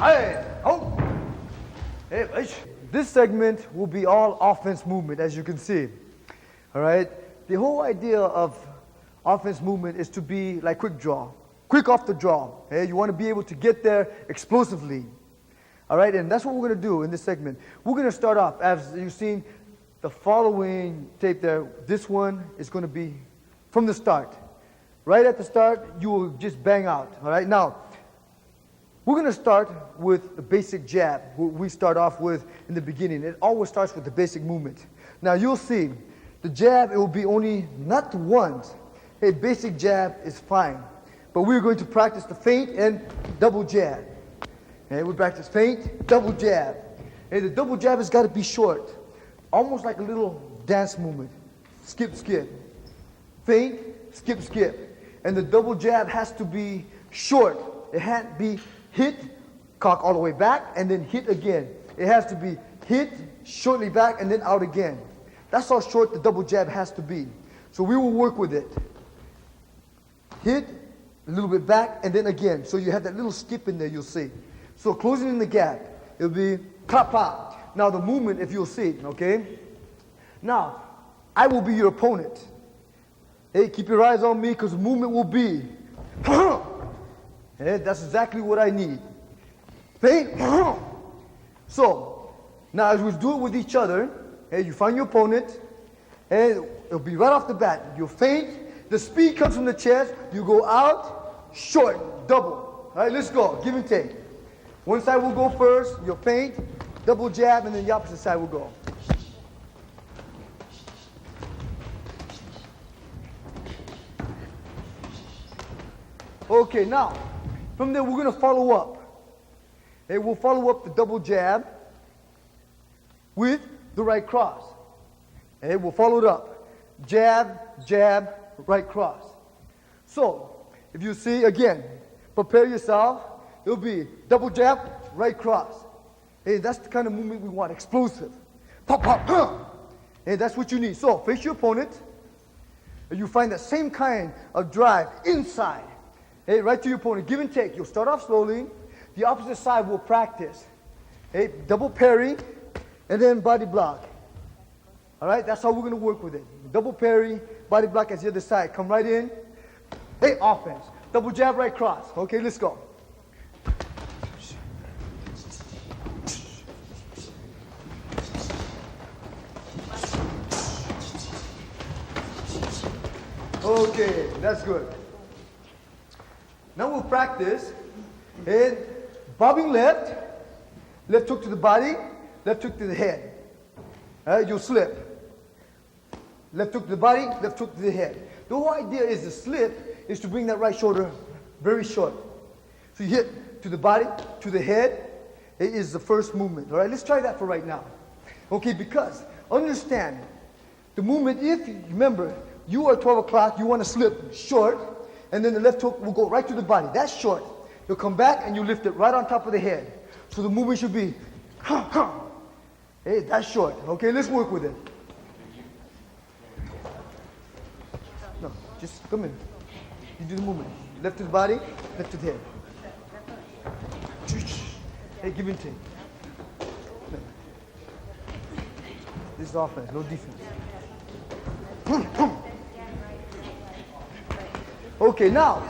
Hey, oh. Hey, this segment will be all offense movement, as you can see. All right? The whole idea of offense movement is to be like quick draw, quick off the draw. Okay? You want to be able to get there explosively. All right? And that's what we're going to do in this segment. We're going to start off, as you've seen the following tape there. This one is going to be from the start. Right at the start, you will just bang out. All right? Now, we're going to start with the basic jab, what we start off with in the beginning. It always starts with the basic movement. Now, you'll see, the jab, it will be only not once. A basic jab is fine. But we're going to practice the feint and double jab. Okay, we practice feint, double jab. Okay, the double jab has got to be short, almost like a little dance movement. Skip, skip. Feint, skip, skip. And the double jab has to be short. It can't be hit, cock all the way back, and then hit again. It has to be hit, shortly back, and then out again. That's how short the double jab has to be. So we will work with it. Hit, a little bit back, and then again. So you have that little skip in there, you'll see. So closing in the gap, it'll be clap, clap. Now the movement, if you'll see, okay? Now, I will be your opponent. Hey, keep your eyes on me, because the movement will be hey, that's exactly what I need. Feint. So, now as we do it with each other, hey, you find your opponent, and it'll be right off the bat. You feint, the speed comes from the chest, you go out, short, double. All right, let's go, give and take. One side will go first, you'll feint, double jab, and then the opposite side will go. Okay, now, from there we're going to follow up. Okay, we'll follow up the double jab with the right cross. Okay, we'll follow it up. Jab, jab, right cross. So, if you see, again, prepare yourself. It'll be double jab, right cross. Hey, that's the kind of movement we want, explosive. Pop, pop, hey, that's what you need. So, face your opponent, and you find that same kind of drive inside. Hey, right to your opponent, give and take. You'll start off slowly. The opposite side will practice. Hey, double parry, and then body block. All right, that's how we're going to work with it. Double parry, body block as the other side. Come right in. Hey, offense. Double jab, right cross. Okay, let's go. Okay, that's good. Now we'll practice and bobbing left, left hook to the body, left hook to the head. All right, you'll slip. Left hook to the body, left hook to the head. The whole idea is the slip is to bring that right shoulder very short. So you hit to the body, to the head. It is the first movement. All right, let's try that for right now. Okay, because understand the movement, if you remember, you are 12 o'clock, you want to slip short, and then the left hook will go right to the body. That's short. You'll come back and you lift it right on top of the head. So the movement should be, hey, that's short. Okay, let's work with it. No, just come in. You do the movement. Left to the body, left to the head. Hey, give and take. This is offense, no defense. Okay, now,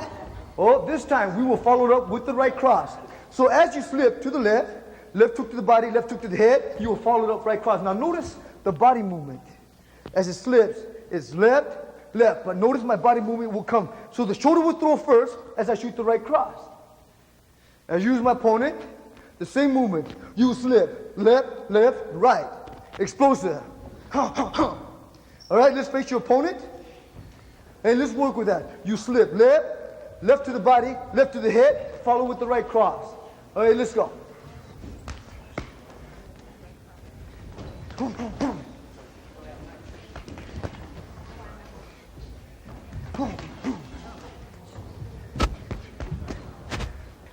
this time we will follow it up with the right cross. So as you slip to the left, left hook to the body, left hook to the head, you will follow it up right cross. Now notice the body movement. As it slips, it's left, left. But notice my body movement will come. So the shoulder will throw first as I shoot the right cross. As you use my opponent, the same movement. You slip, left, left, right. Explosive. All right, let's face your opponent. And let's work with that. You slip left, left to the body, left to the head, follow with the right cross. All right, let's go.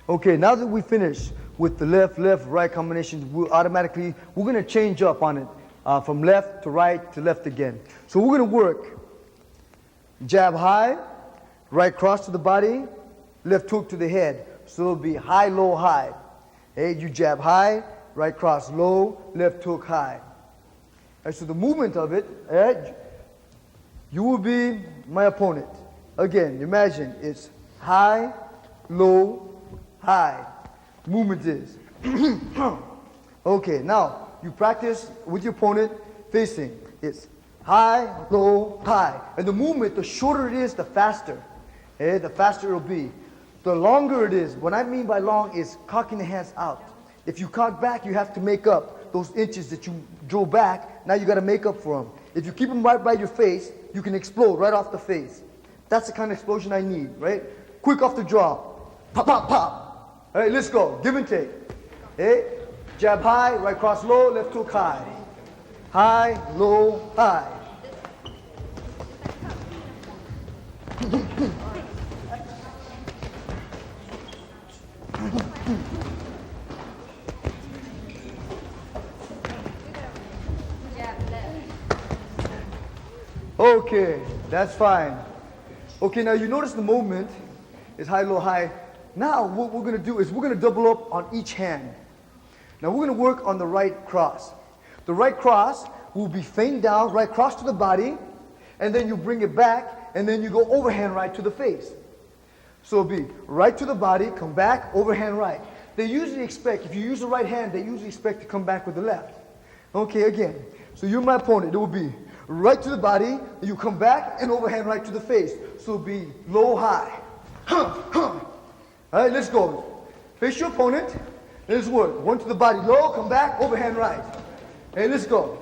Okay, now that we finish with the left, left, right combination, we're going to change up on it from left to right to left again. So we're going to work jab high, right cross to the body, left hook to the head. So it'll be high, low, high. Hey, you jab high, right cross low, left hook high. Right, so the movement of it, right, you will be my opponent. Again, imagine it's high, low, high. Movement is. Okay, now you practice with your opponent facing. It's high, low, high. And the movement, the shorter it is, the faster. Okay, the faster it'll be. The longer it is, what I mean by long is cocking the hands out. If you cock back, you have to make up those inches that you drew back. Now you got to make up for them. If you keep them right by your face, you can explode right off the face. That's the kind of explosion I need, right? Quick off the draw. Pop, pop, pop. All right, let's go. Give and take. Okay? Jab high, right cross low, left hook high. High, low, high. Okay, that's fine. Okay, now you notice the movement is high, low, high. Now what we're going to do is we're going to double up on each hand. Now we're going to work on the right cross. The right cross will be feint down, right cross to the body, and then you bring it back, and then you go overhand right to the face. So it'll be right to the body, come back, overhand right. They usually expect, if you use the right hand, they usually expect to come back with the left. Okay, again. So you're my opponent. It will be right to the body, and you come back, and overhand right to the face. So it'll be low, high. All right, let's go. Face your opponent. Let's work. One to the body, low, come back, overhand right. Hey, let's go.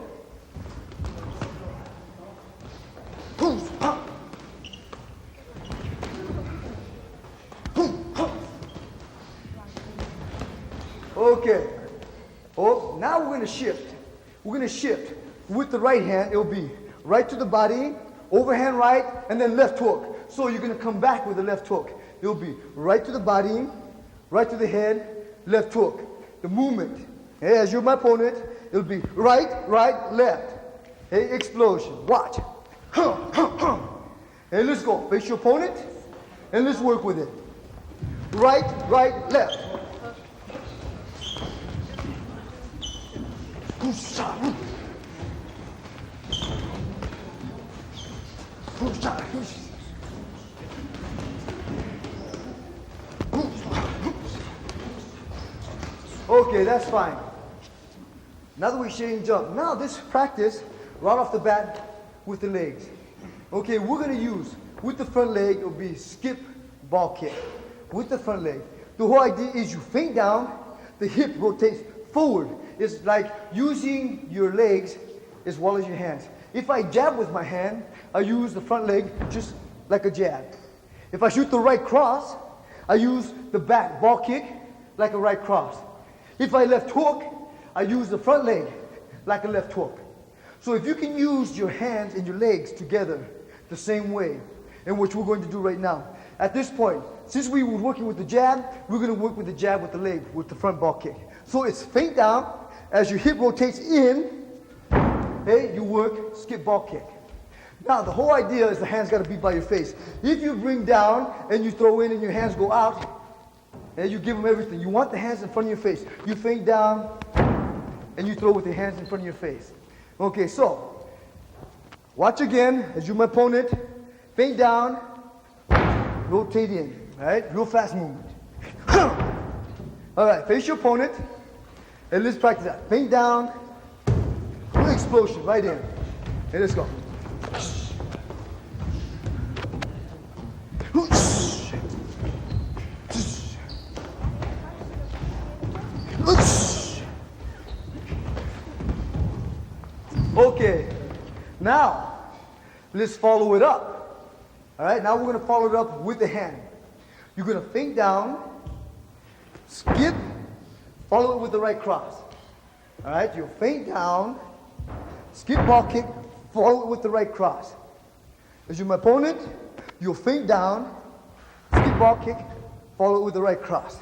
Okay. Oh, now we're going to shift. We're going to shift. With the right hand, it'll be right to the body, overhand right, and then left hook. So you're going to come back with the left hook. It'll be right to the body, right to the head, left hook. The movement. Hey, as you're my opponent, it'll be right, right, left. Hey, explosion. Watch. Hey, let's go. Face your opponent, and let's work with it. Right, right, left. Okay, that's fine. Now that we change up, now this practice right off the bat with the legs. Okay, we're going to use, with the front leg, it'll be skip ball kick. With the front leg. The whole idea is you feint down, the hip rotates forward. It's like using your legs as well as your hands. If I jab with my hand, I use the front leg just like a jab. If I shoot the right cross, I use the back ball kick like a right cross. If I left hook, I use the front leg like a left hook. So if you can use your hands and your legs together the same way, in which we're going to do right now. At this point, since we were working with the jab, we're going to work with the jab with the leg, with the front ball kick. So it's feint down, as your hip rotates in, hey, you work skip ball kick. Now the whole idea is the hands got to be by your face. If you bring down and you throw in and your hands go out, and you give them everything. You want the hands in front of your face. You feint down, and you throw with your hands in front of your face. Okay, so, watch again, as you're my opponent. Feint down, rotate in, all right? Real fast movement. All right, face your opponent, and let's practice that. Feint down, quick explosion, right in. Okay, let's go. Okay, now let's follow it up. All right, now we're going to follow it up with the hand. You're going to feint down, skip, follow it with the right cross. All right, you'll feint down, skip ball kick, follow it with the right cross. As you're my opponent, you'll feint down, skip ball kick, follow it with the right cross.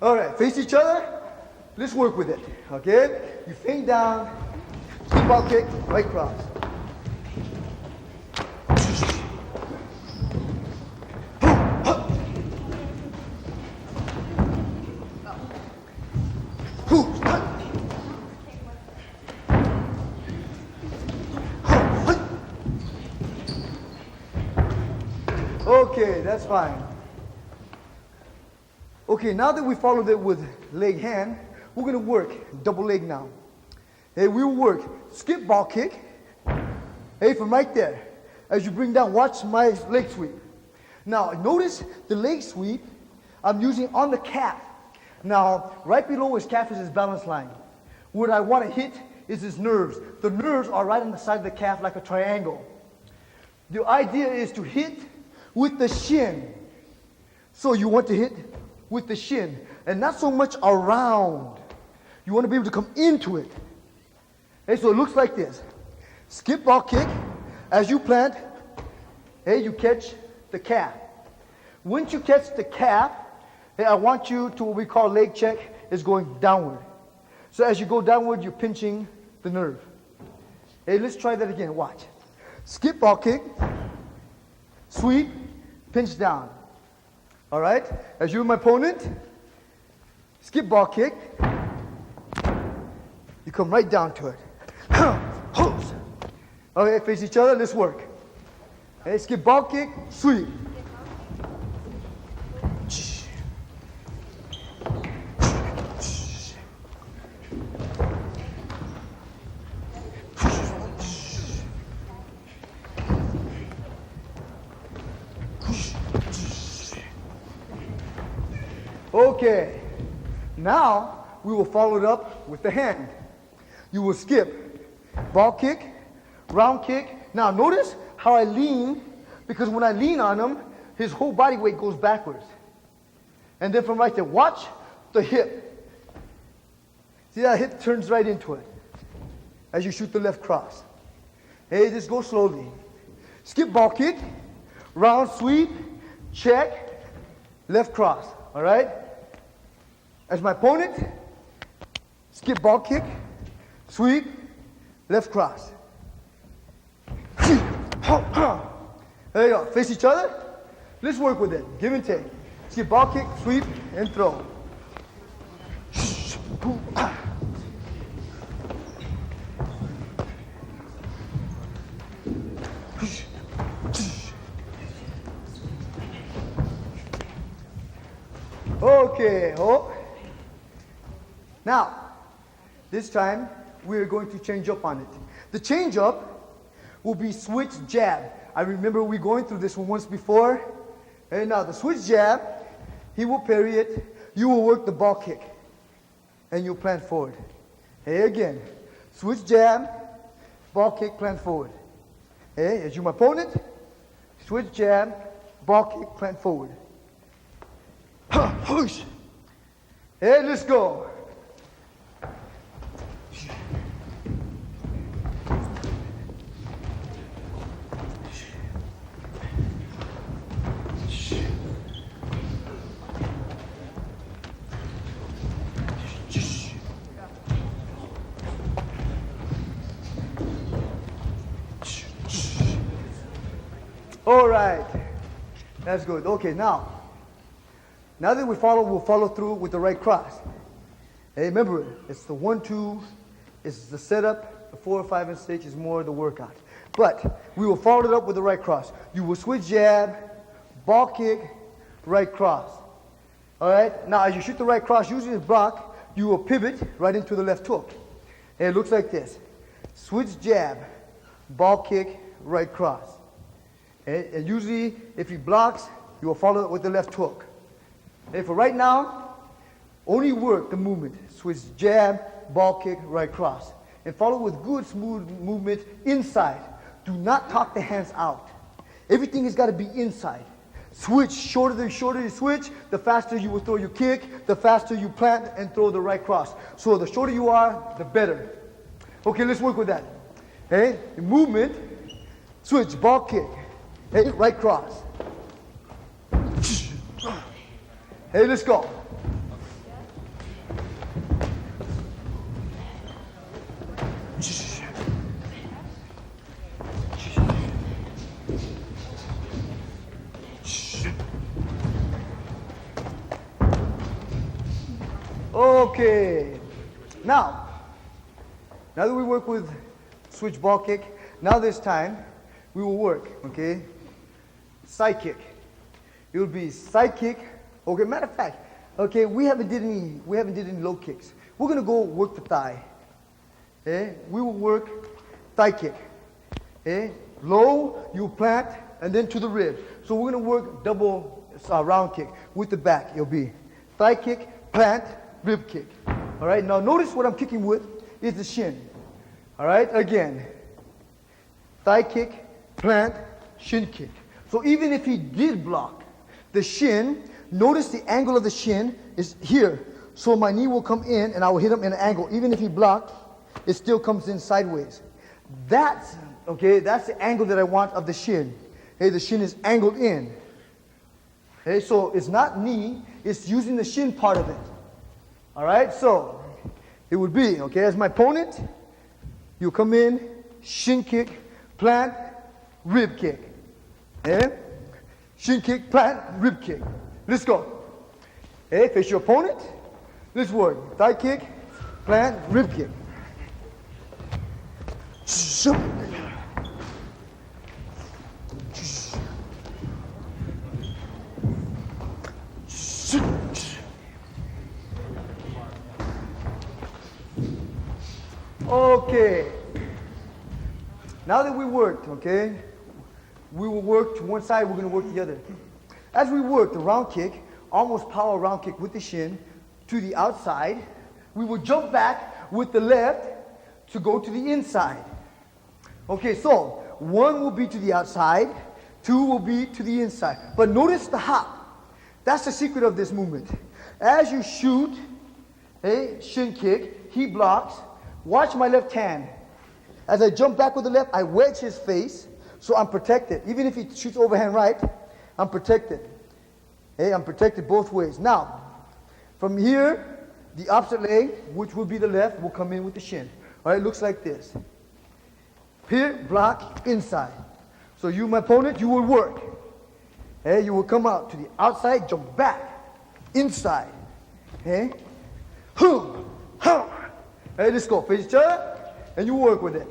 All right, face each other. Let's work with it, okay? You feint down, skip ball kick, right cross. Okay, that's fine. Okay, now that we followed it with leg hand, we're going to work double leg now. Hey, we'll work skip ball kick. Hey, from right there. As you bring down, watch my leg sweep. Now, notice the leg sweep I'm using on the calf. Now, right below his calf is his balance line. What I want to hit is his nerves. The nerves are right on the side of the calf like a triangle. The idea is to hit with the shin. So you want to hit with the shin and not so much around. You want to be able to come into it. Okay, so it looks like this. Skip ball kick. As you plant, hey, you catch the calf. Once you catch the calf, hey, I want you to what we call leg check is going downward. So as you go downward, you're pinching the nerve. Hey, let's try that again. Watch. Skip ball kick, sweep, pinch down. All right? As you're my opponent, skip ball kick, you come right down to it. Okay, face each other, let's work. Okay, skip ball kick, sweep. Okay, now we will follow it up with the hand. You will skip ball kick, round kick. Now notice how I lean, because when I lean on him, his whole body weight goes backwards. And then from right there, watch the hip. See that hip turns right into it as you shoot the left cross. Hey, just go slowly. Skip ball kick, round sweep, check, left cross. All right? As my opponent, skip ball kick, sweep, left cross. There you go. Face each other. Let's work with it. Give and take. Skip ball kick, sweep, and throw. Okay. Oh. Now, this time we're going to change up on it. The change up will be switch jab. I remember we going through this one once before. And now the switch jab, he will parry it. You will work the ball kick. And you'll plant forward. Hey, again. Switch jab, ball kick, plant forward. Hey, as you my opponent, switch jab, ball kick, plant forward. Push. Hey, let's go. All right, that's good. Okay, now that we'll follow through with the right cross. Hey, remember, it's the 1, 2, it's the setup. The 4, 5, and 6 is more the workout. But we will follow it up with the right cross. You will switch jab, ball kick, right cross. All right. Now, as you shoot the right cross, using the block, you will pivot right into the left hook. And it looks like this: switch jab, ball kick, right cross. And usually, if he blocks, you will follow it with the left hook. And for right now, only work the movement. Switch jab, ball kick, right cross. And follow with good, smooth movement inside. Do not talk the hands out. Everything has got to be inside. Switch, shorter you switch, the faster you will throw your kick, the faster you plant and throw the right cross. So the shorter you are, the better. Okay, let's work with that. Okay, the movement, switch, ball kick. Hey, right cross. Hey, let's go. Okay. Now that we work with switch ball kick, now this time we will work, okay? Side kick. It will be side kick. Okay, matter of fact, okay, we haven't did any low kicks. We're gonna go work the thigh. Okay? We will work thigh kick. Okay? Low, you plant, and then to the rib. So we're gonna work double round kick with the back. It'll be thigh kick, plant, rib kick. All right. Now notice what I'm kicking with is the shin. All right. Again, thigh kick, plant, shin kick. So even if he did block the shin, notice the angle of the shin is here. So my knee will come in and I will hit him in an angle. Even if he blocked, it still comes in sideways. That's the angle that I want of the shin. Hey, the shin is angled in. Okay, so it's not knee, it's using the shin part of it. All right, so it would be, okay, as my opponent, you come in, shin kick, plant, rib kick. Okay? Shin kick, plant, rib kick. Let's go. Okay, face your opponent. Let's work. Thigh kick, plant, rib kick. Okay. Now that we worked, okay, we will work to one side, we're going to work the other. As we work the round kick, almost power round kick with the shin to the outside, we will jump back with the left to go to the inside. Okay, so one will be to the outside, two will be to the inside. But notice the hop. That's the secret of this movement. As you shoot a shin kick, he blocks. Watch my left hand. As I jump back with the left, I wedge his face, so I'm protected. Even if he shoots overhand right, I'm protected. Hey, I'm protected both ways. Now, from here, the opposite leg, which will be the left, will come in with the shin. All right, it looks like this. Here, block, inside. So you, my opponent, you will work. Hey, you will come out to the outside, jump back, inside. Hey, hey, let's go. Face each other, and you work with it.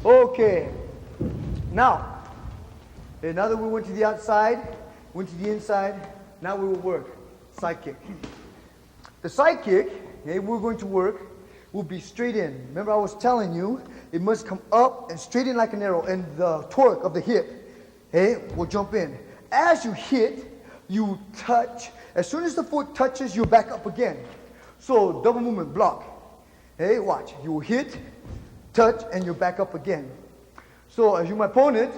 Okay. Now that we went to the outside, went to the inside, now we will work side kick. The side kick, okay, we're going to work will be straight in. Remember I was telling you, it must come up and straight in like an arrow, and the torque of the hip, okay, will jump in. As you hit, you touch. As soon as the foot touches, you back up again. So double movement, block. Hey, watch. You hit, touch, and you back up again. So as you, my opponent,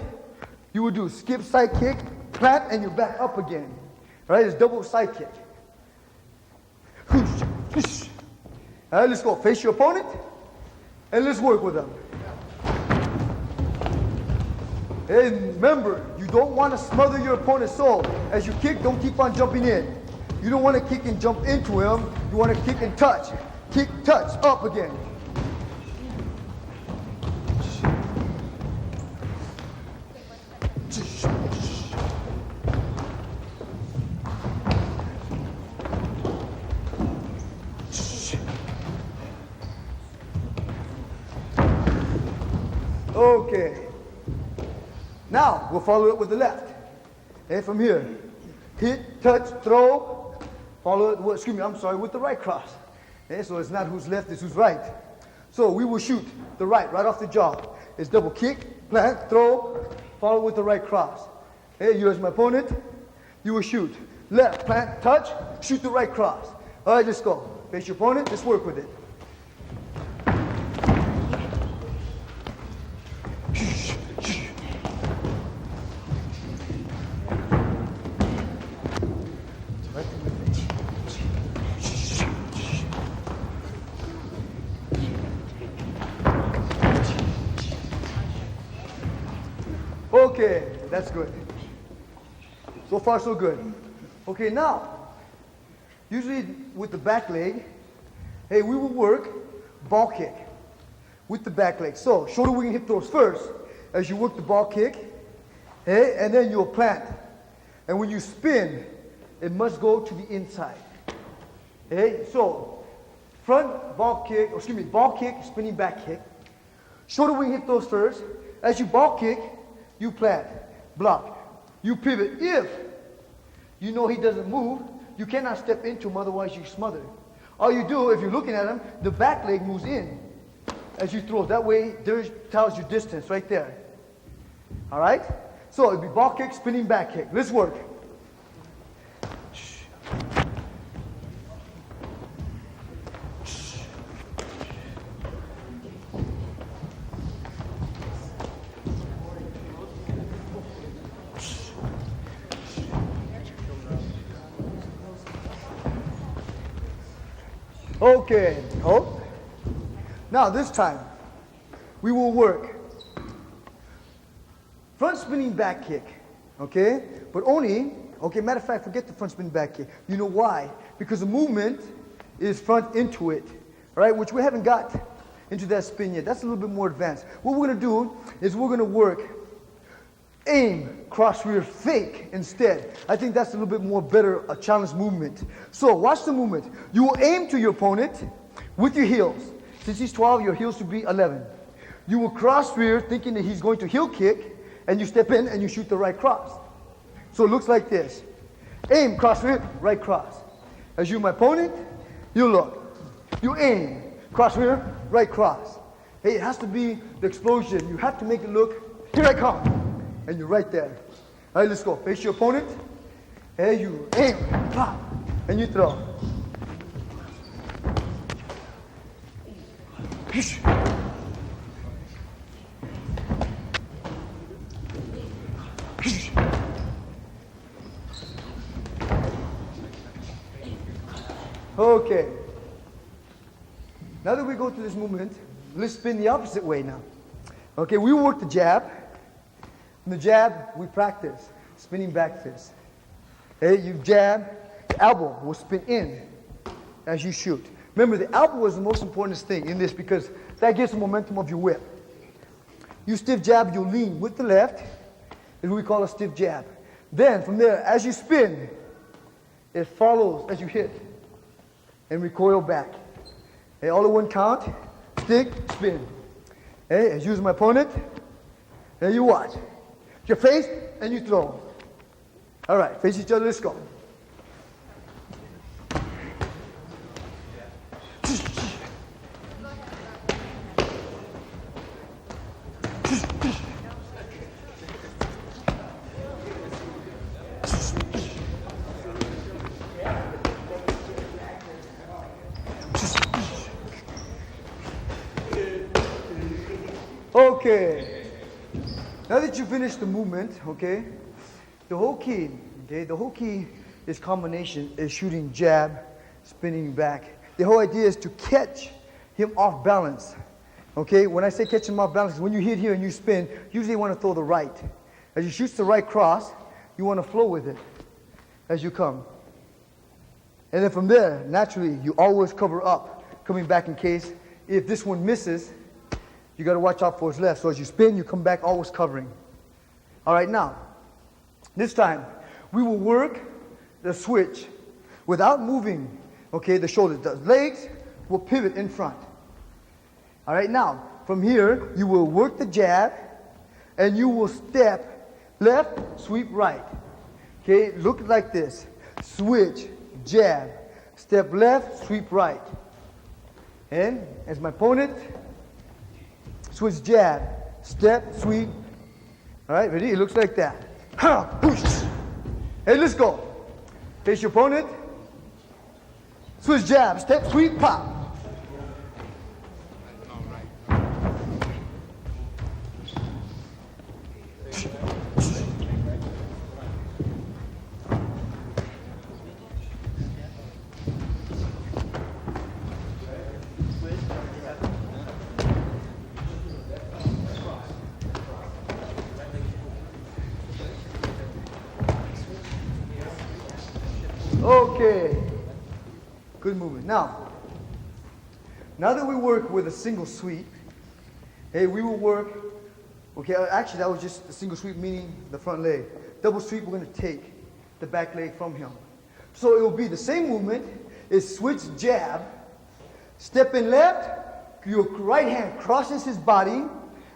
you will do skip side kick, plant, and you back up again. All right, it's double side kick. All right, let's go. Face your opponent, and let's work with them. And remember, you don't want to smother your opponent, so as you kick, don't keep on jumping in. You don't want to kick and jump into him. You want to kick and touch. Kick, touch, up again. Okay. Now, we'll follow it with the left. And from here, hit, touch, throw, follow it, with the right cross. Okay, so it's not who's left, it's who's right. So we will shoot the right off the jaw. It's double kick, plant, throw, follow with the right cross. Okay, you as my opponent, you will shoot. Left, plant, touch, shoot the right cross. All right, let's go. Face your opponent, let's work with it. Okay, that's good. So far, so good. Okay, now, usually with the back leg, hey, we will work ball kick with the back leg. So, shoulder wing hip throws first. As you work the ball kick, Hey, and then you'll plant. And when you spin, it must go to the inside. Hey, so front ball kick, or excuse me, ball kick, spinning back kick. Shoulder wing hit those first. As you ball kick, you plant, block. You pivot. If you know he doesn't move, you cannot step into him, otherwise you smother. All you do, if you're looking at him, the back leg moves in as you throw. That way, there tells you distance right there. All right? So it'd be ball kick, spinning back kick. Let's work. Okay, hold. Now this time, we will work front spinning back kick, okay? But only, okay, matter of fact, forget the front spinning back kick. You know why? Because the movement is front into it, right? Which we haven't got into that spin yet. That's a little bit more advanced. What we're gonna do is we're gonna work aim, cross rear, fake instead. I think that's a little bit more better, a challenge movement. So watch the movement. You will aim to your opponent with your heels. Since he's 12, your heels should be 11. You will cross rear thinking that he's going to heel kick, and you step in and you shoot the right cross. So it looks like this. Aim, cross rear, right cross. As you, my opponent, you look. You aim, cross rear, right cross. Hey, it has to be the explosion. You have to make it look, here I come. And you're right there. All right, let's go. Face your opponent. Hey, you aim, pop, and you throw. Okay. Now that we go through this movement, let's spin the opposite way now. Okay, we work the jab. In the jab, we practice spinning back fist. Hey, you jab, the elbow will spin in as you shoot. Remember, the elbow is the most important thing in this because that gives the momentum of your whip. You stiff jab, you lean with the left, is what we call a stiff jab. Then, from there, as you spin, it follows as you hit and recoil back. Hey, all in one count, stick, spin. Hey, as you use my opponent, there you watch. Your face, and you throw. All right, face each other, let's go. Okay. Now that you finished the movement, okay, the whole key is combination, is shooting jab, spinning back. The whole idea is to catch him off balance. Okay, when I say catch him off balance, when you hit here and you spin, usually you want to throw the right. As you shoot the right cross, you want to flow with it as you come. And then from there, naturally, you always cover up, coming back in case if this one misses, you got to watch out for his left. So as you spin, you come back always covering. All right, now, this time, we will work the switch without moving, okay, the shoulders. The legs will pivot in front. All right, now, from here, you will work the jab, and you will step left, sweep right. Okay, look like this. Switch, jab, step left, sweep right. And as my opponent, switch jab, step, sweep. All right, ready? It looks like that. Push. Hey, let's go. Face your opponent. Switch jab, step, sweep, pop. Okay, good movement. Now that we work with a single sweep, hey, we will work Okay, actually that was just a single sweep, meaning the front leg. Double sweep, we're going to take the back leg from him. So it will be the same movement. It's switch jab, step in left, your right hand crosses his body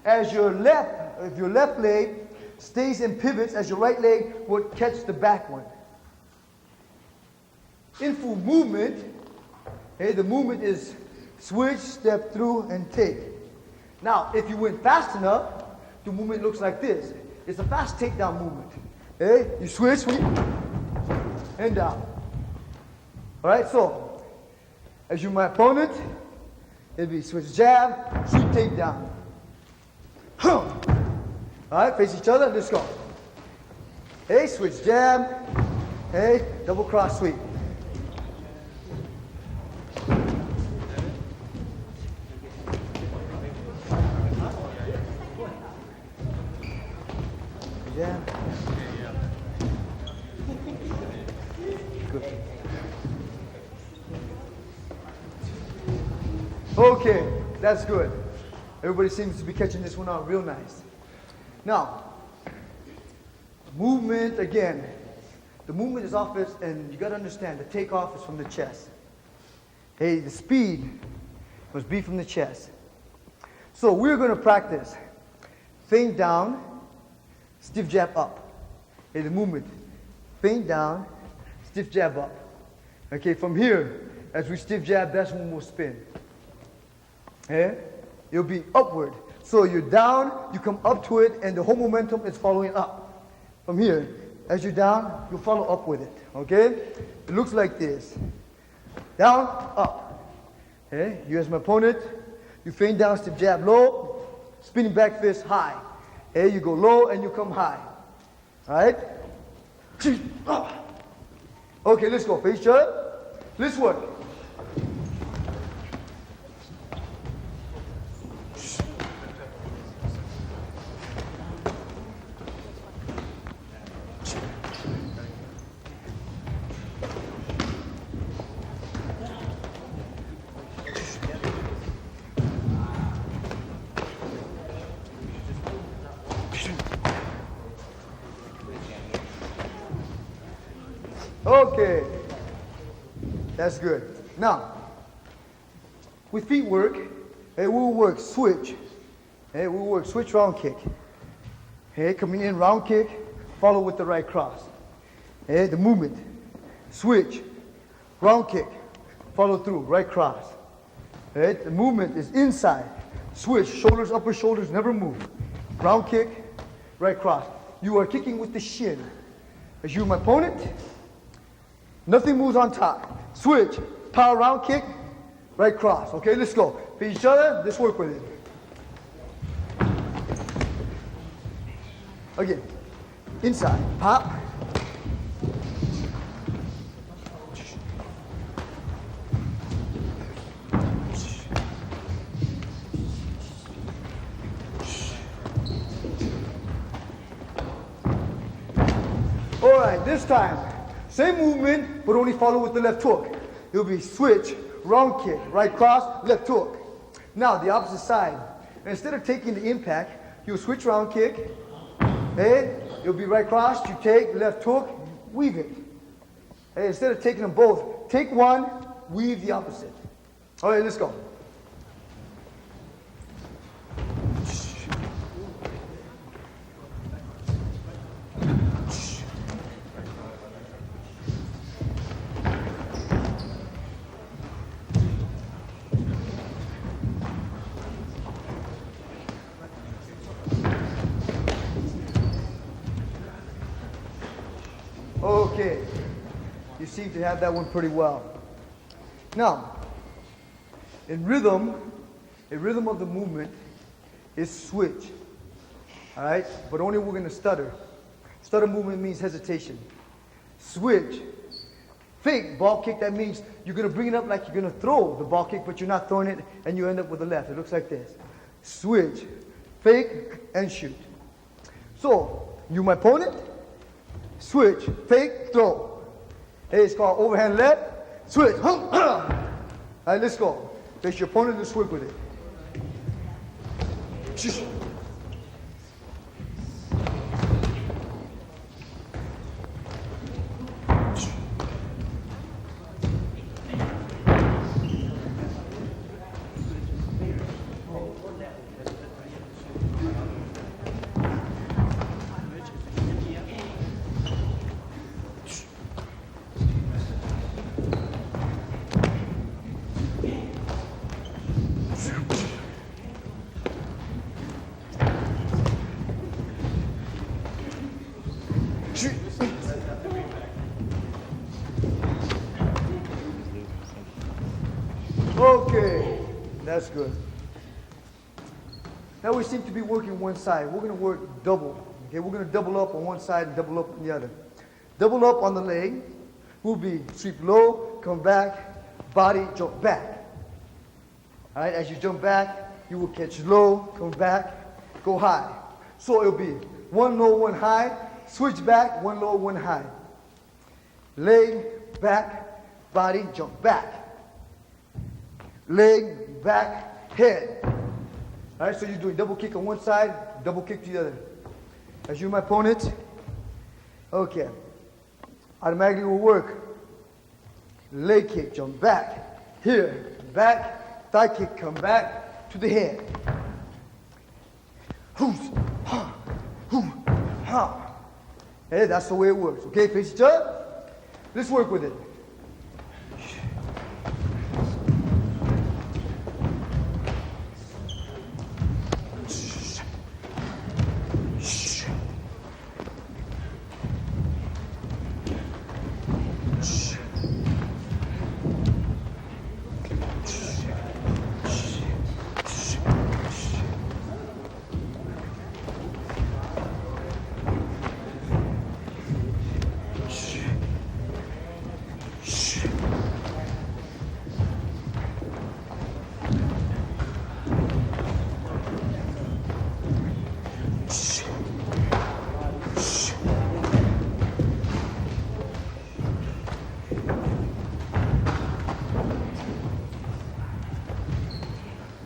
as your left leg stays and pivots as your right leg would catch the back one. In full movement, okay, the movement is switch, step through, and take. Now, if you went fast enough, the movement looks like this. It's a fast takedown movement. Okay? You switch, sweep, and down. All right, so as you're my opponent, it'd be switch jab, sweep takedown. All right, face each other, let's go. Hey, switch jab, hey, double cross sweep. Yeah. Good. Okay, that's good. Everybody seems to be catching this one out real nice. Now, movement again. The movement is off it, and you got to understand the takeoff is from the chest. Hey, the speed must be from the chest. So we're going to practice feint down, stiff jab up. Okay, the movement. Feint down, stiff jab up. Okay, from here, as we stiff jab, that's when we'll spin. Okay? It'll be upward. So you're down, you come up to it, and the whole momentum is following up. From here, as you're down, you'll follow up with it. Okay? It looks like this. Down, up. Okay? You as my opponent, you feint down, stiff jab low, spinning back fist high. Okay? You go low and you come high. Alright? Okay, let's go. Face each other. Let's work. Okay, that's good. Now, with feet work, we'll work switch. We'll work switch round kick. Coming in, round kick, follow with the right cross. The movement, switch, round kick, follow through, right cross. The movement is inside, switch, shoulders, upper shoulders, never move. Round kick, right cross. You are kicking with the shin. As you're my opponent, nothing moves on top. Switch, power round kick, right cross. Okay, let's go. Face each other, let's work with it. Again, inside, pop. All right, this time, same movement, but only follow with the left hook. It'll be switch, round kick, right cross, left hook. Now, the opposite side. Instead of taking the impact, you'll switch round kick, it'll be right cross, you take, left hook, weave it. Instead of taking them both, take one, weave the opposite. All right, let's go. Okay, you seem to have that one pretty well. Now, in rhythm of the movement is switch. All right, but only we're going to stutter. Stutter movement means hesitation. Switch, fake ball kick, that means you're going to bring it up like you're going to throw the ball kick, but you're not throwing it, and you end up with the left. It looks like this. Switch, fake, and shoot. So, you my opponent, switch, fake, throw. It's called overhand left, switch. All right, let's go. Face your opponent and switch with it. That's good. Now we seem to be working one side. We're going to work double. Okay, we're going to double up on one side and double up on the other. Double up on the leg will be sweep low, come back, body, jump back. All right, as you jump back, you will catch low, come back, go high. So it'll be one low, one high, switch back, one low, one high. Leg, back, body, jump back. Leg, back, head. All right, so you're doing double kick on one side, double kick to the other. As you're my opponent, okay. Automatically will work. Leg kick, jump back. Here, back, thigh kick, come back to the head. Hey, that's the way it works. Okay, face each other. Let's work with it.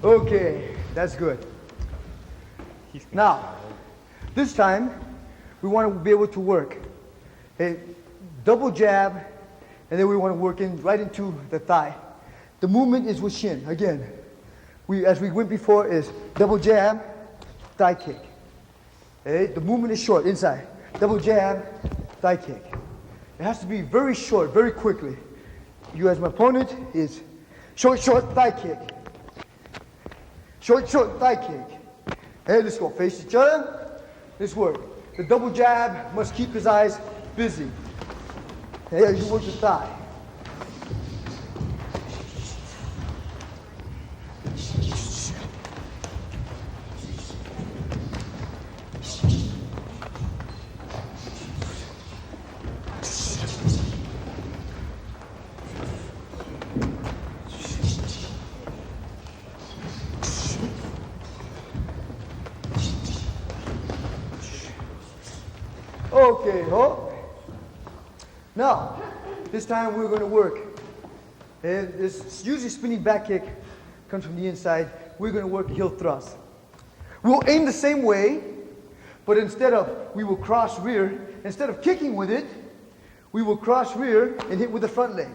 Okay, that's good. Now, this time, we want to be able to work a double jab, and then we want to work in right into the thigh. The movement is with shin. Again, as we went before, is double jab, thigh kick. Okay? The movement is short, inside. Double jab, thigh kick. It has to be very short, very quickly. You as my opponent is short, short, thigh kick. Short, short, thigh kick. Hey, let's go. Face each other. Let's work. The double jab must keep his eyes busy. Hey, as you work the thigh. Okay, ho. Now, this time we're going to work. And this usually spinning back kick comes from the inside. We're going to work a heel thrust. We'll aim the same way, but we will cross rear. Instead of kicking with it, we will cross rear and hit with the front leg.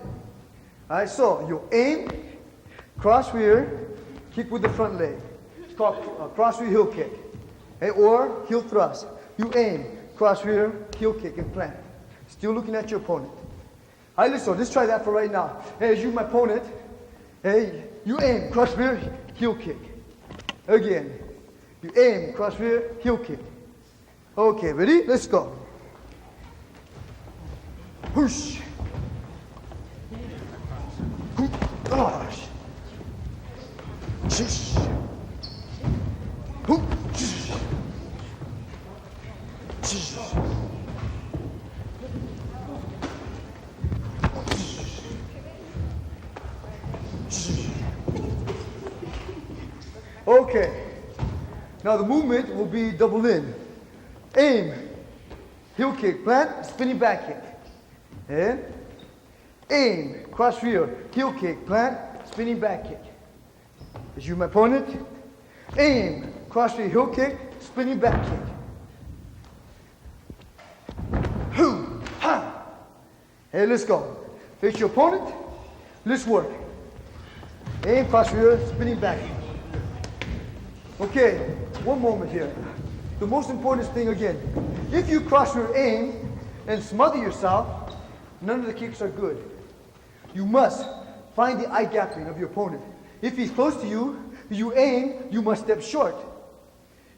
All right, so you'll aim, cross rear, kick with the front leg. It's called cross rear heel kick. Okay, or heel thrust. You aim, cross rear, heel kick, and plant. Still looking at your opponent. All right, let's try that for right now. Hey, as you, my opponent, hey, you aim, cross rear, heel kick. Again, you aim, cross rear, heel kick. Okay, ready? Let's go. Whoosh. Gosh. Shish. Okay. Now the movement will be double in. Aim, heel kick, plant, spinning back kick. And aim, cross rear, heel kick, plant, spinning back kick. As you, my opponent, aim, cross rear, heel kick, spinning back kick. Hoo, ha. Hey, let's go. Face your opponent. Let's work. Aim, cross rear, spinning back kick. Okay, one moment here. The most important thing again, if you cross your aim and smother yourself, none of the kicks are good. You must find the eye gapping of your opponent. If he's close to you, you aim, you must step short.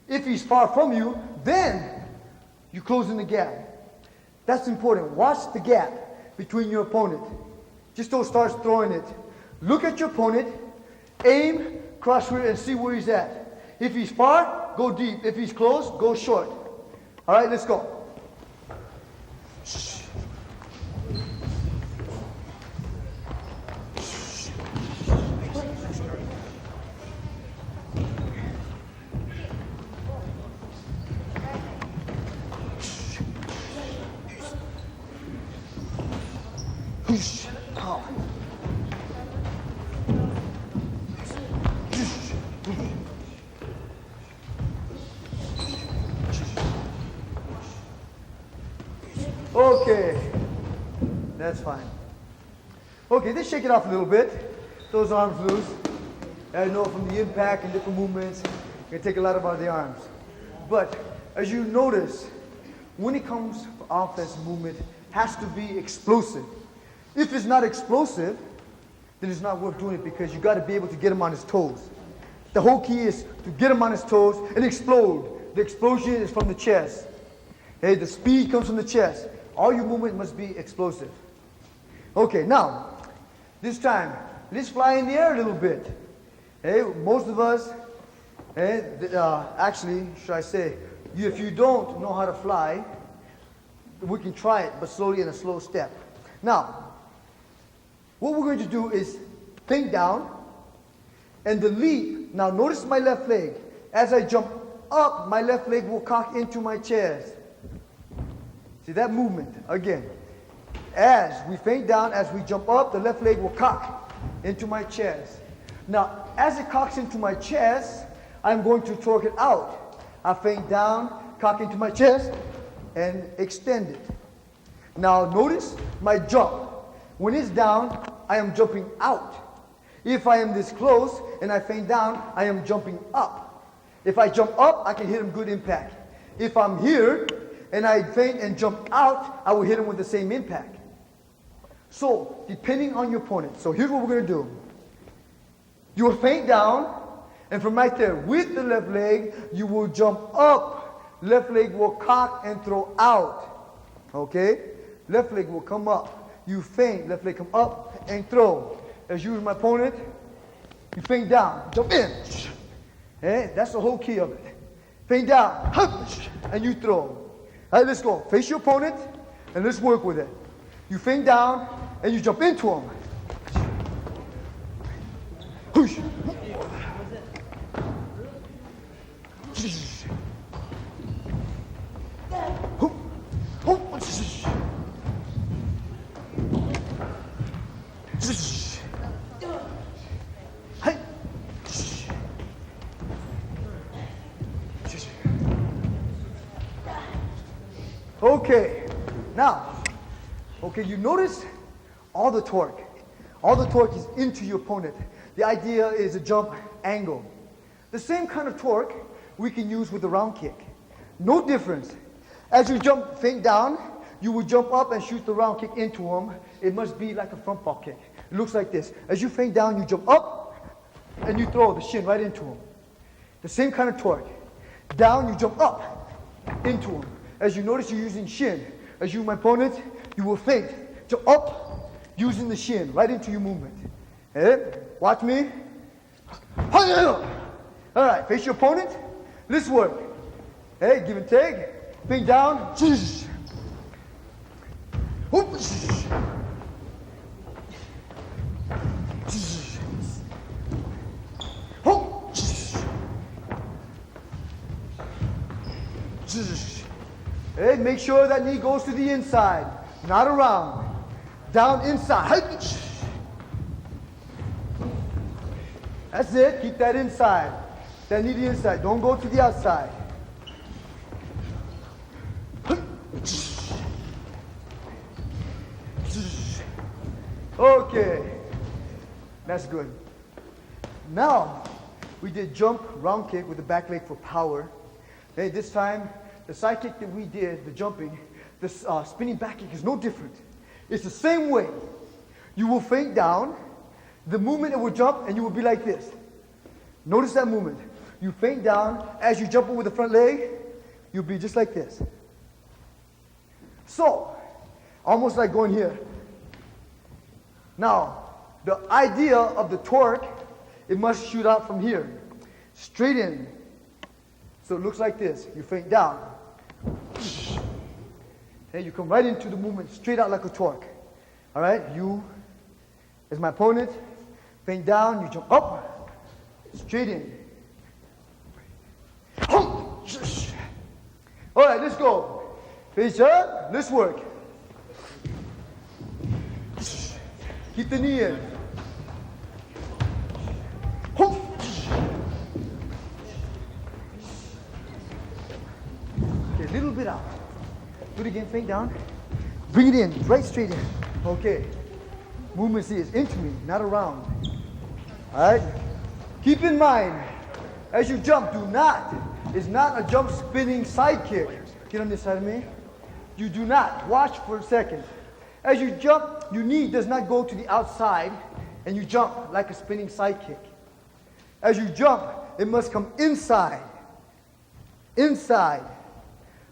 If he's far from you, then you close in the gap. That's important. Watch the gap between your opponent. Just don't start throwing it. Look at your opponent, aim, cross here and see where he's at. If he's far, go deep. If he's close, go short. All right, let's go. Okay, that's fine. Okay, just shake it off a little bit. Those arms loose. I know from the impact and different movements, you can take a lot out of the arms. But as you notice, when it comes to offensive movement, it has to be explosive. If it's not explosive, then it's not worth doing it because you got to be able to get him on his toes. The whole key is to get him on his toes and explode. The explosion is from the chest. Okay, the speed comes from the chest. All your movement must be explosive. Okay, now, this time, let's fly in the air a little bit. Hey, most of us, actually, should I say, if you don't know how to fly, we can try it, but slowly in a slow step. Now, what we're going to do is think down, and the leap. Now, notice my left leg. As I jump up, my left leg will cock into my chest. See that movement again. As we feint down, as we jump up, the left leg will cock into my chest. Now, as it cocks into my chest, I'm going to torque it out. I feint down, cock into my chest, and extend it. Now, notice my jump. When it's down, I am jumping out. If I am this close and I feint down, I am jumping up. If I jump up, I can hit him good impact. If I'm here and I feint and jump out, I will hit him with the same impact. So, depending on your opponent. So here's what we're going to do. You will feint down, and from right there, with the left leg, you will jump up. Left leg will cock and throw out. Okay? Left leg will come up. You feint, left leg come up and throw. As you and my opponent, you feint down, jump in. Okay? That's the whole key of it. Feint down, and you throw. All right, let's go. Face your opponent, and let's work with it. You feint down, and you jump into him. Okay, now, you notice all the torque. All the torque is into your opponent. The idea is a jump angle. The same kind of torque we can use with the round kick. No difference. As you jump, feint down, you will jump up and shoot the round kick into him. It must be like a front ball kick. It looks like this. As you feint down, you jump up and you throw the shin right into him. The same kind of torque. Down, you jump up into him. As you notice, you're using shin. As you, my opponent, you will feint, jump up, using the shin right into your movement. Okay? Watch me. All right, face your opponent. Let's work. Hey, give and take. Feint down. Hey, make sure that knee goes to the inside, not around. Down inside. That's it. Keep that inside. That knee to the inside. Don't go to the outside. Okay. That's good. Now, we did jump, round kick with the back leg for power. Okay, this time, the side kick that we did, the jumping, the spinning back kick is no different. It's the same way. You will feint down, the movement it will jump, and you will be like this. Notice that movement. You feint down, as you jump with the front leg, you'll be just like this. So, almost like going here. Now, the idea of the torque it must shoot out from here. Straight in. So it looks like this. You feint down. And you come right into the movement, straight out like a torque. All right? You, as my opponent, feint down, you jump up, straight in. All right, let's go. Face up, let's work. Keep the knee in. Okay, a little bit out. Do it again, feint down. Bring it in, right straight in. Okay. Movement, see, is into me, not around. All right? Keep in mind, as you jump, it's not a jump spinning side kick. Get on this side of me. You do not. Watch for a second. As you jump, your knee does not go to the outside, and you jump like a spinning side kick. As you jump, it must come inside. Inside.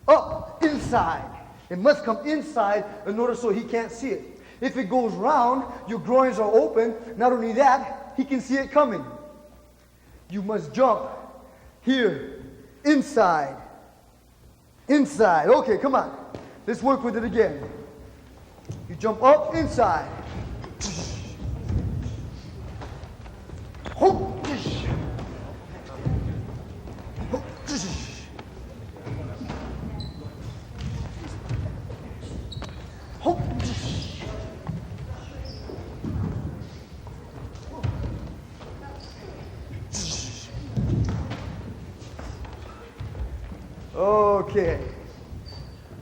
Up, inside. It must come inside in order so he can't see it. If it goes round, your groins are open. Not only that, he can see it coming. You must jump here, inside. Inside. Okay, come on. Let's work with it again. You jump up, inside.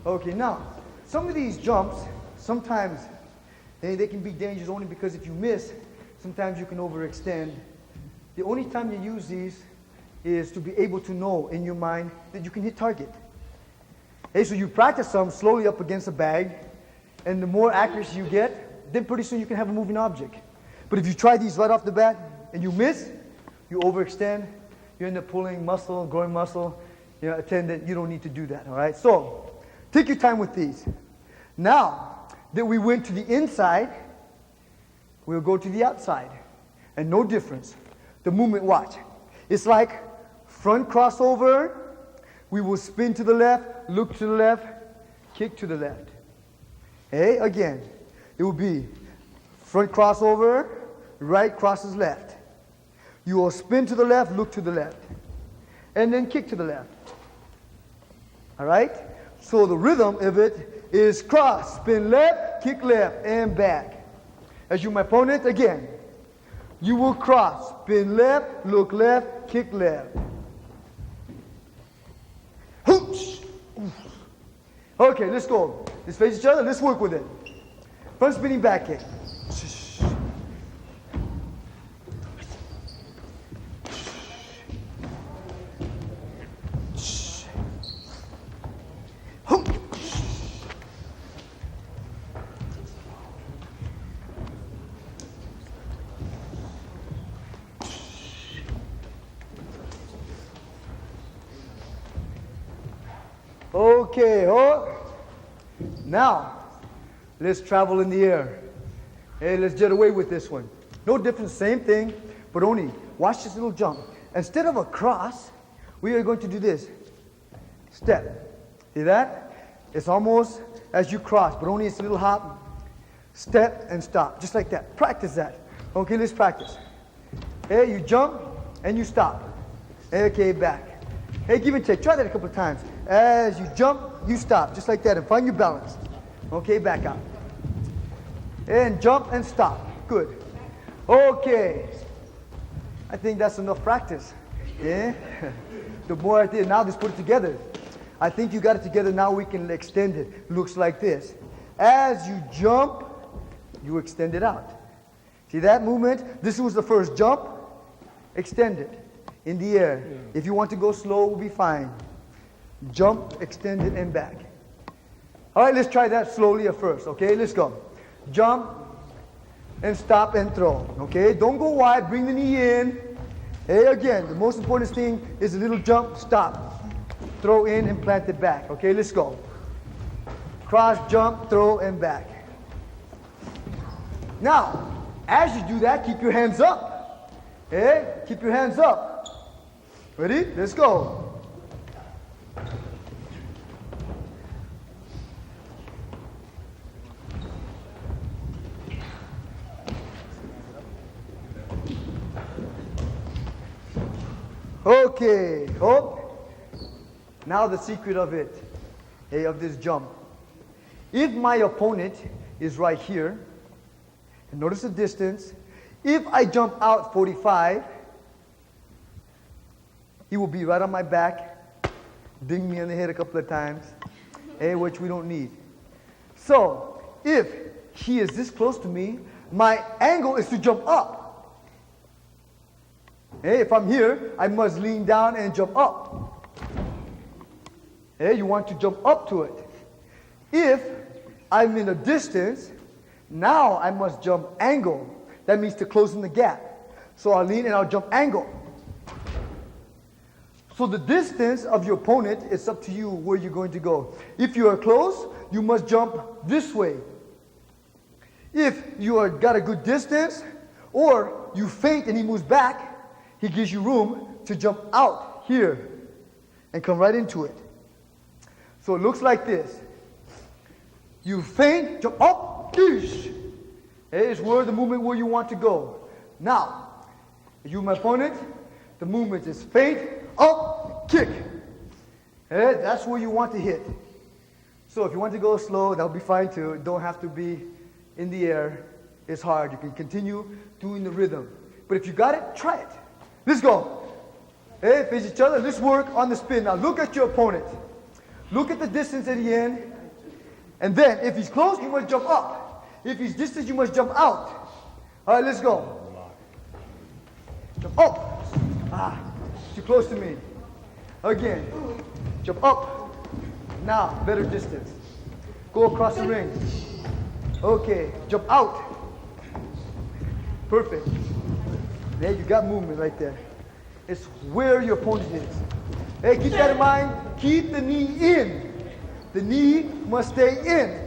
Okay, now, some of these jumps, sometimes they can be dangerous only because if you miss, sometimes you can overextend. The only time you use these is to be able to know in your mind that you can hit target. Hey, so you practice some slowly up against a bag, and the more accuracy you get, then pretty soon you can have a moving object. But if you try these right off the bat and you miss, you overextend, you end up pulling muscle, groin muscle, a tendon. You don't need to do that, all right? So, take your time with these. Now that we went to the inside, we'll go to the outside. And no difference. The movement, watch. It's like front crossover. We will spin to the left, look to the left, kick to the left. Hey, again. It will be front crossover, right crosses left. You will spin to the left, look to the left. And then kick to the left. All right? So the rhythm of it is cross, spin left, kick left, and back. As you, my opponent, again. You will cross, spin left, look left, kick left. Hooch! Okay, let's go. Let's face each other. Let's work with it. Front spinning back kick. Okay, now let's travel in the air. Hey, let's jet away with this one. No difference, same thing, but only watch this little jump. Instead of a cross, we are going to do this. Step. See that? It's almost as you cross, but only it's a little hop. Step and stop, just like that. Practice that. Okay, let's practice. Hey, you jump and you stop. Okay, back. Hey, give and take. Try that a couple of times. As you jump, you stop, just like that, and find your balance. Okay, back out. And jump and stop. Good. Okay. I think that's enough practice. Yeah? The more I did, now let's put it together. I think you got it together, now we can extend it. Looks like this. As you jump, you extend it out. See that movement? This was the first jump. Extend it in the air. If you want to go slow, we'll be fine. Jump, extend it, and back. All right, let's try that slowly at first. Okay, let's go. Jump, and stop, and throw. Okay, don't go wide. Bring the knee in. Hey, again, the most important thing is a little jump, stop. Throw in and plant it back. Okay, let's go. Cross, jump, throw, and back. Now, as you do that, keep your hands up. Hey, keep your hands up. Ready? Let's go. Okay, now the secret of it, of this jump. If my opponent is right here, and notice the distance, if I jump out 45, he will be right on my back, ding me on the head a couple of times, which we don't need. So, if he is this close to me, my angle is to jump up. If I'm here, I must lean down and jump up. You want to jump up to it. If I'm in a distance, now I must jump angle. That means to close in the gap. So I'll lean and I'll jump angle. So the distance of your opponent, it's up to you where you're going to go. If you are close, you must jump this way. If you are got a good distance, or you feint and he moves back, he gives you room to jump out here and come right into it. So it looks like this. You feint, jump up, dish. It's where the movement where you want to go. Now, you my opponent, the movement is feint, up, kick. That's where you want to hit. So if you want to go slow, that'll be fine too. It don't have to be in the air. It's hard. You can continue doing the rhythm. But if you got it, try it. Let's go. Face each other. Let's work on the spin. Now look at your opponent. Look at the distance at the end. And then if he's close, you must jump up. If he's distant, you must jump out. All right, let's go. Jump up. Too close to me. Again. Jump up. Now, better distance. Go across the ring. Okay, jump out. Perfect. There, you got movement right there. It's where your opponent is. Keep that in mind. Keep the knee in. The knee must stay in.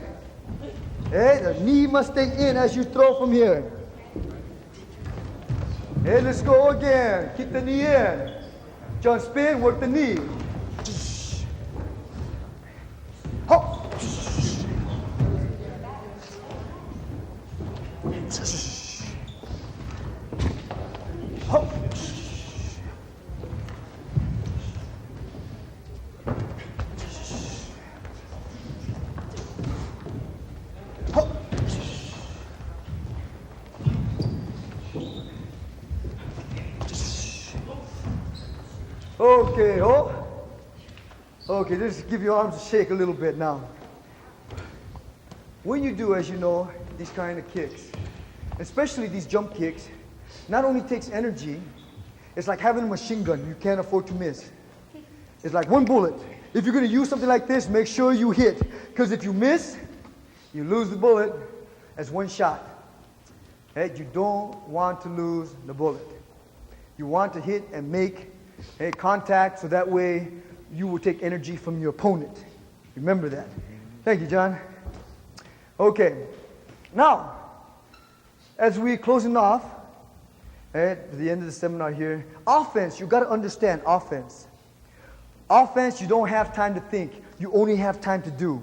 The knee must stay in as you throw from here. Let's go again. Keep the knee in. Jump spin, work the knee. Hop. Hop. Okay, okay, just give your arms a shake a little bit now. When you do, as you know, these kind of kicks, especially these jump kicks, not only takes energy, it's like having a machine gun. You can't afford to miss. It's like one bullet. If you're going to use something like this, make sure you hit. Because if you miss, you lose the bullet. That's one shot. You don't want to lose the bullet. You want to hit and make contact, so that way you will take energy from your opponent. Remember that. Thank you, John. Okay. Now, as we're closing off, at the end of the seminar here, offense, you got to understand offense. Offense, you don't have time to think. You only have time to do.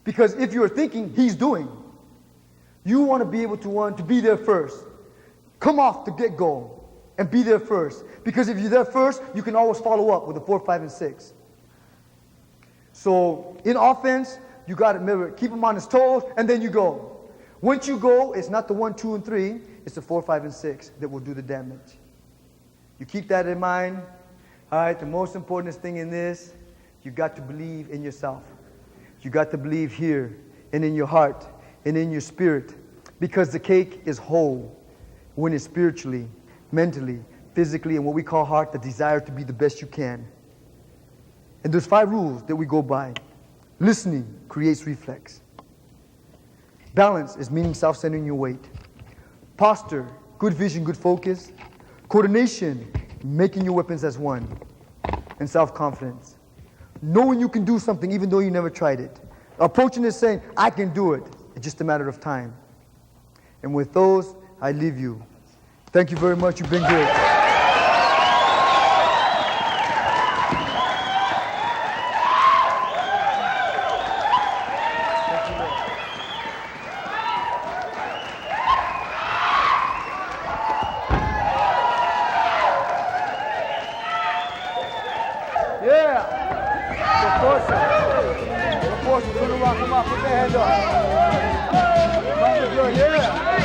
Because if you're thinking, he's doing. You want to be able to be there first. Come off the get-go and be there first. Because if you're there first, you can always follow up with a 4, 5, and 6. So in offense, you got to remember, keep him on his toes, and then you go. Once you go, it's not the 1, 2, and 3. It's the 4, 5, and 6 that will do the damage. You keep that in mind. All right, the most important thing in this, you got to believe in yourself. You got to believe here, and in your heart, and in your spirit. Because the cake is whole when it's spiritually, mentally, physically, and what we call heart, the desire to be the best you can. And there's 5 rules that we go by. Listening creates reflex. Balance is meaning self-centering your weight. Posture, good vision, good focus. Coordination, making your weapons as one. And self-confidence. Knowing you can do something even though you never tried it. Approaching it saying, I can do it. It's just a matter of time. And with those, I leave you. Thank you very much. You've been great. Yeah. Of course, turn around, come on, put that hand up. Yeah.